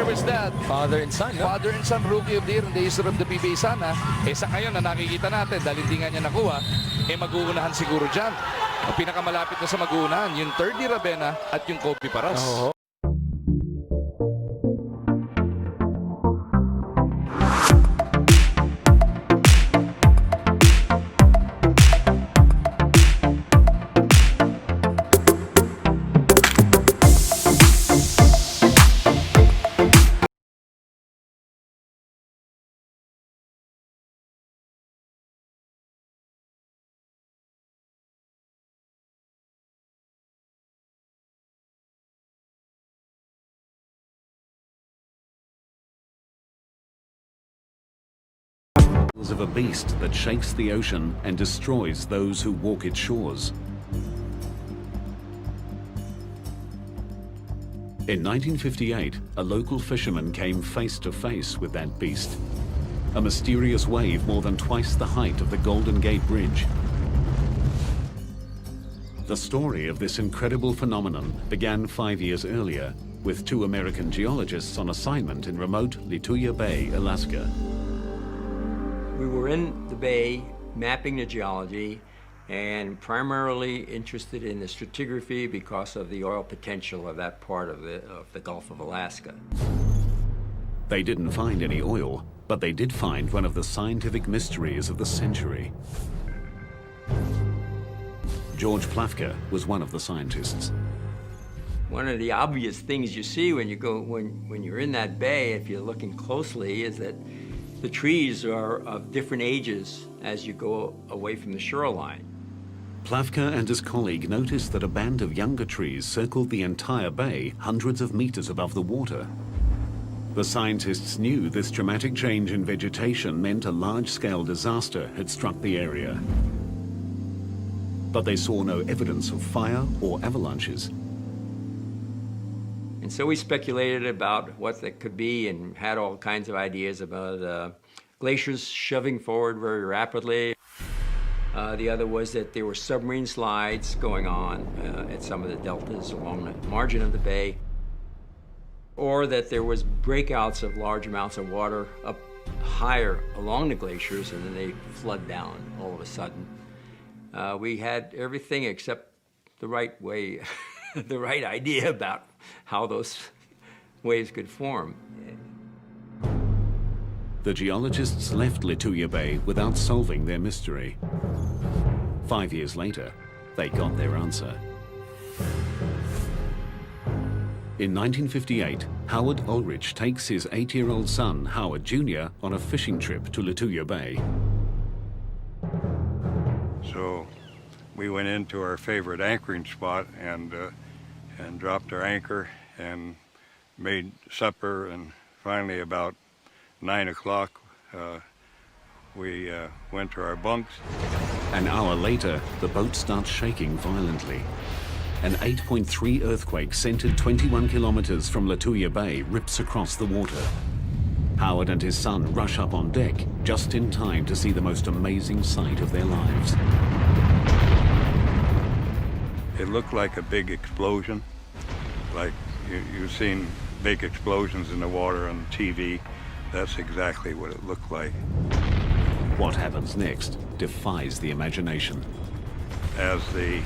was that? Father and son, no? Father and son rookie of the year in the history of the PBA sana. Sa ngayon na nakikita natin, dahil hindi nga niya nakuha, mag-uunahan siguro dyan. Ang pinakamalapit na sa mag-uunahan, yung 30 Ravenna at yung Kobe Paras. Of a beast that shakes the ocean and destroys those who walk its shores. In 1958, a local fisherman came face to face with that beast. A mysterious wave more than twice the height of the Golden Gate Bridge. The story of this incredible phenomenon began 5 years earlier with 2 American geologists on assignment in remote Lituya Bay, Alaska. We were in the bay mapping the geology and primarily interested in the stratigraphy because of the oil potential of that part of the Gulf of Alaska. They didn't find any oil, but they did find one of the scientific mysteries of the century. George Plafka was one of the scientists. One of the obvious things you see when you're in that bay, if you're looking closely, is that the trees are of different ages as you go away from the shoreline. Plafka and his colleague noticed that a band of younger trees circled the entire bay hundreds of meters above the water. The scientists knew this dramatic change in vegetation meant a large-scale disaster had struck the area. But they saw no evidence of fire or avalanches. And so we speculated about what that could be and had all kinds of ideas about glaciers shoving forward very rapidly. The other was that there were submarine slides going on at some of the deltas along the margin of the bay, or that there was breakouts of large amounts of water up higher along the glaciers and then they flood down all of a sudden. We had everything except the right way, the right idea about how those waves could form. The geologists left Lituya Bay without solving their mystery. 5 years later, they got their answer. In 1958, Howard Ulrich takes his 8-year-old son, Howard Jr., on a fishing trip to Lituya Bay. So we went into our favorite anchoring spot and dropped our anchor and made supper, and finally about 9 o'clock we went to our bunks. An hour later, the boat starts shaking violently. An 8.3 earthquake centered 21 kilometers from Lituya Bay rips across the water. Howard and his son rush up on deck just in time to see the most amazing sight of their lives. It looked like a big explosion, like you've seen big explosions in the water on TV. That's exactly what it looked like. What happens next defies the imagination. As the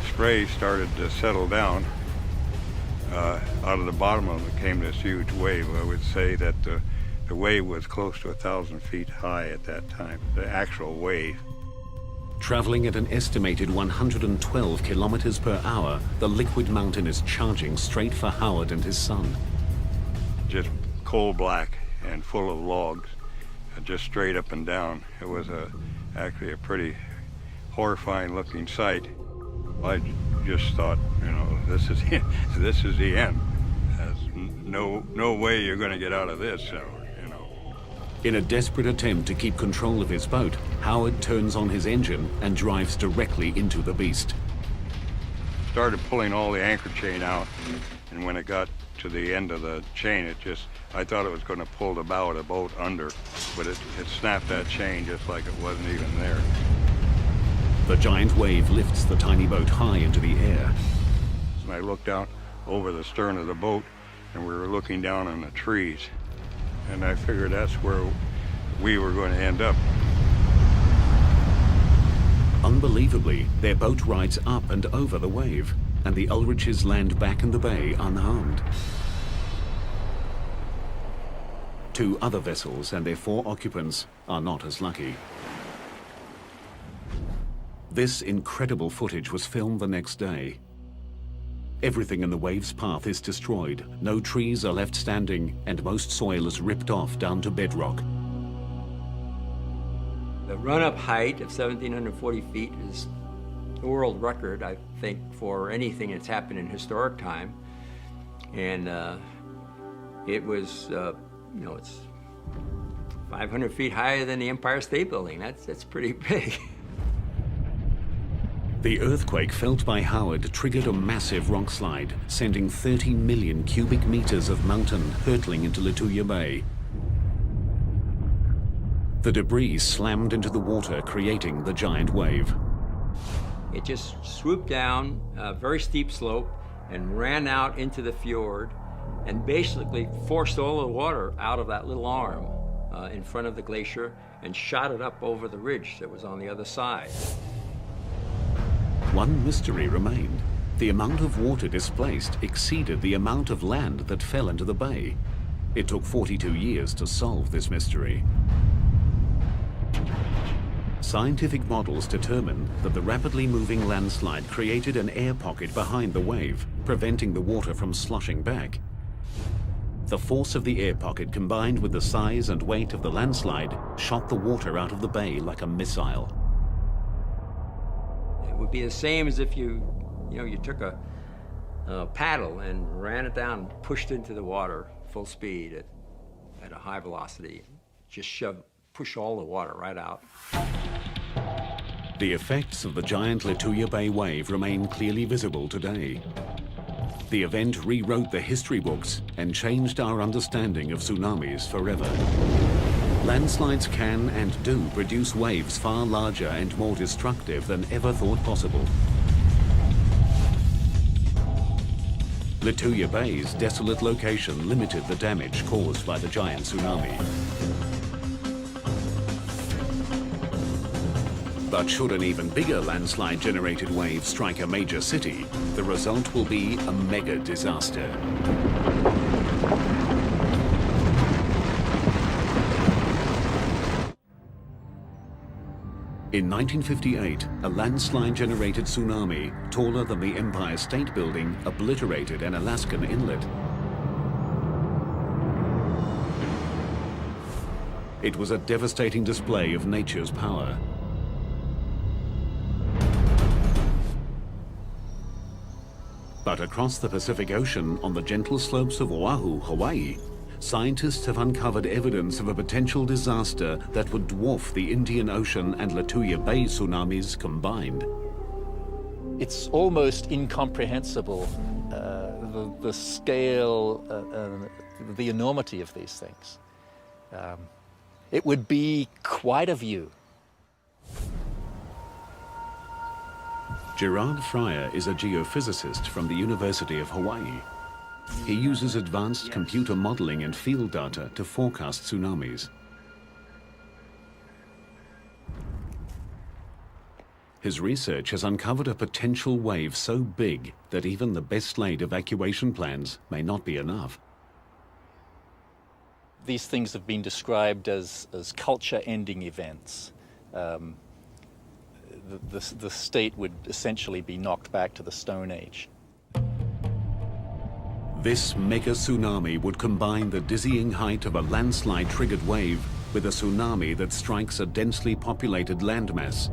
spray started to settle down, out of the bottom of it came this huge wave. I would say that the wave was close to 1,000 feet high at that time, the actual wave. Traveling at an estimated 112 kilometers per hour, the liquid mountain is charging straight for Howard and his son. Just coal black and full of logs, just straight up and down. It was actually a pretty horrifying looking sight. I just thought, you know, this is the end. There's no way you're going to get out of this, you know. In a desperate attempt to keep control of his boat, Howard turns on his engine and drives directly into the beast. Started pulling all the anchor chain out, and when it got to the end of the chain, I thought it was going to pull the bow of the boat under, but it snapped that chain just like it wasn't even there. The giant wave lifts the tiny boat high into the air. And I looked out over the stern of the boat, and we were looking down on the trees. And I figured that's where we were going to end up. Unbelievably, their boat rides up and over the wave, and the Ulriches land back in the bay unharmed. 2 other vessels and their 4 occupants are not as lucky. This incredible footage was filmed the next day. Everything in the wave's path is destroyed, no trees are left standing, and most soil is ripped off down to bedrock. The run-up height of 1,740 feet is the world record, I think, for anything that's happened in historic time. And it was, you know, it's 500 feet higher than the Empire State Building. That's pretty big. The earthquake felt by Howard triggered a massive rock slide, sending 30 million cubic meters of mountain hurtling into Lituya Bay. The debris slammed into the water, creating the giant wave. It just swooped down a very steep slope and ran out into the fjord and basically forced all the water out of that little arm in front of the glacier and shot it up over the ridge that was on the other side. One mystery remained. The amount of water displaced exceeded the amount of land that fell into the bay. It took 42 years to solve this mystery. Scientific models determined that the rapidly moving landslide created an air pocket behind the wave, preventing the water from sloshing back. The force of the air pocket combined with the size and weight of the landslide shot the water out of the bay like a missile. It would be the same as if you took a paddle and ran it down, pushed into the water full speed at a high velocity, just push all the water right out. The effects of the giant Lituya Bay wave remain clearly visible today. The event rewrote the history books and changed our understanding of tsunamis forever. Landslides can and do produce waves far larger and more destructive than ever thought possible. Lituya Bay's desolate location limited the damage caused by the giant tsunami. But should an even bigger landslide-generated wave strike a major city, the result will be a mega disaster. In 1958, a landslide-generated tsunami, taller than the Empire State Building, obliterated an Alaskan inlet. It was a devastating display of nature's power. But across the Pacific Ocean, on the gentle slopes of Oahu, Hawaii, scientists have uncovered evidence of a potential disaster that would dwarf the Indian Ocean and Lituya Bay tsunamis combined. It's almost incomprehensible, the scale, the enormity of these things. It would be quite a view. Gerard Fryer is a geophysicist from the University of Hawaii. He uses advanced computer modeling and field data to forecast tsunamis. His research has uncovered a potential wave so big that even the best laid evacuation plans may not be enough. These things have been described as culture-ending events. The state would essentially be knocked back to the Stone Age. This mega tsunami would combine the dizzying height of a landslide-triggered wave with a tsunami that strikes a densely populated landmass,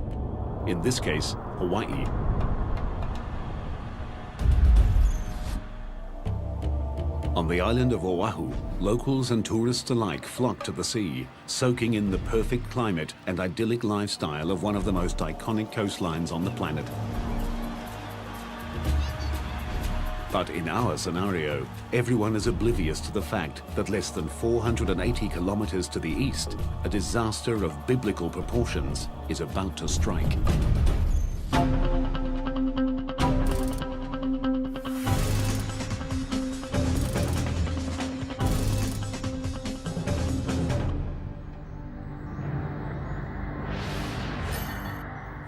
in this case, Hawaii. On the island of Oahu, locals and tourists alike flock to the sea, soaking in the perfect climate and idyllic lifestyle of one of the most iconic coastlines on the planet. But in our scenario, everyone is oblivious to the fact that less than 480 kilometers to the east, a disaster of biblical proportions is about to strike.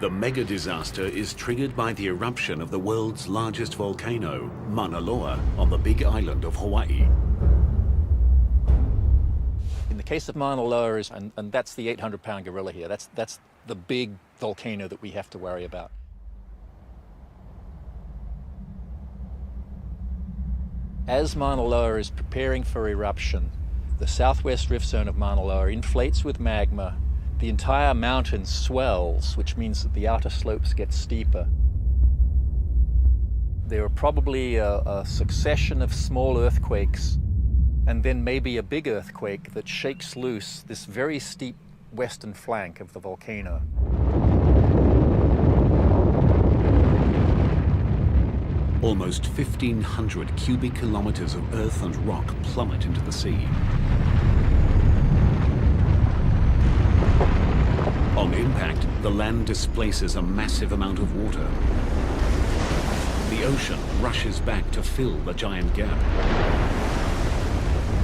The mega disaster is triggered by the eruption of the world's largest volcano, Mauna Loa, on the Big Island of Hawaii. In the case of Mauna Loa, and that's the 800-pound gorilla here, that's the big volcano that we have to worry about. As Mauna Loa is preparing for eruption, the southwest rift zone of Mauna Loa inflates with magma. The entire mountain swells, which means that the outer slopes get steeper. There are probably a succession of small earthquakes, and then maybe a big earthquake that shakes loose this very steep western flank of the volcano. Almost 1,500 cubic kilometers of earth and rock plummet into the sea. On impact, the land displaces a massive amount of water. The ocean rushes back to fill the giant gap.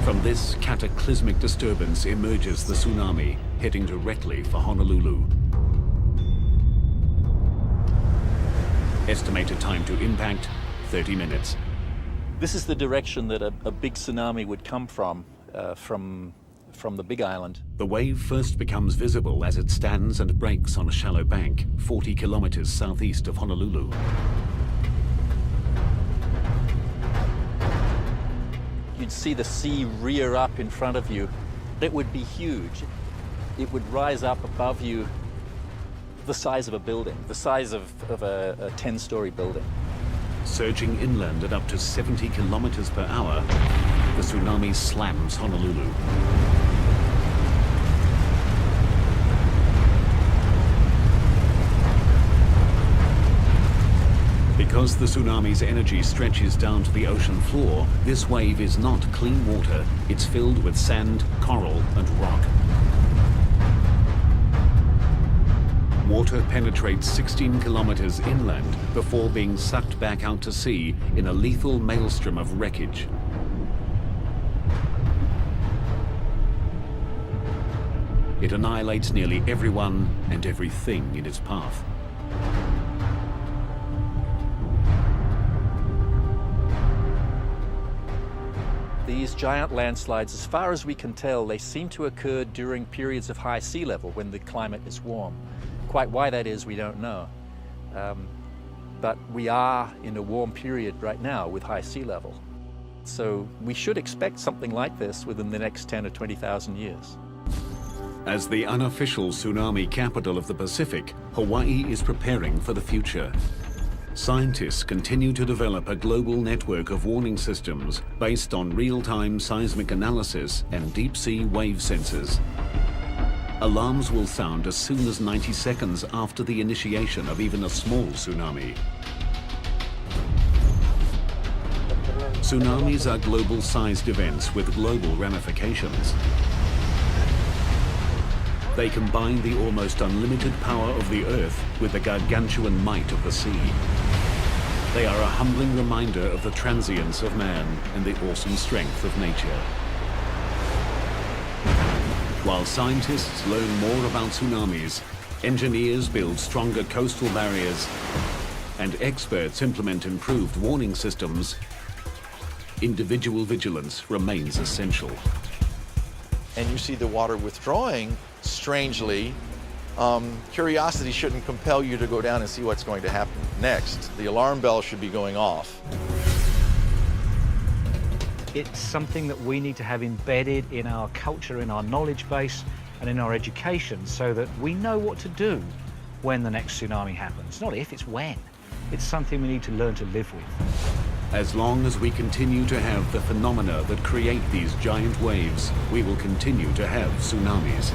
From this cataclysmic disturbance emerges the tsunami, heading directly for Honolulu. Estimated time to impact, 30 minutes. This is the direction that a big tsunami would come from the Big Island. The wave first becomes visible as it stands and breaks on a shallow bank, 40 kilometers southeast of Honolulu. You'd see the sea rear up in front of you. It would be huge. It would rise up above you the size of a building, the size of a 10-story building. Surging inland at up to 70 kilometers per hour, the tsunami slams Honolulu. Because the tsunami's energy stretches down to the ocean floor, this wave is not clean water. It's filled with sand, coral, and rock. Water penetrates 16 kilometers inland before being sucked back out to sea in a lethal maelstrom of wreckage. It annihilates nearly everyone and everything in its path. These giant landslides, as far as we can tell, they seem to occur during periods of high sea level when the climate is warm. Quite why that is, we don't know. But we are in a warm period right now with high sea level. So we should expect something like this within the next 10 or 20,000 years. As the unofficial tsunami capital of the Pacific, Hawaii is preparing for the future. Scientists continue to develop a global network of warning systems based on real-time seismic analysis and deep-sea wave sensors. Alarms will sound as soon as 90 seconds after the initiation of even a small tsunami. Tsunamis are global-sized events with global ramifications. They combine the almost unlimited power of the Earth with the gargantuan might of the sea. They are a humbling reminder of the transience of man and the awesome strength of nature. While scientists learn more about tsunamis, engineers build stronger coastal barriers, and experts implement improved warning systems, individual vigilance remains essential. And you see the water withdrawing, strangely, curiosity shouldn't compel you to go down and see what's going to happen next. The alarm bell should be going off. It's something that we need to have embedded in our culture, in our knowledge base, and in our education so that we know what to do when the next tsunami happens. Not if, it's when. It's something we need to learn to live with. As long as we continue to have the phenomena that create these giant waves, we will continue to have tsunamis.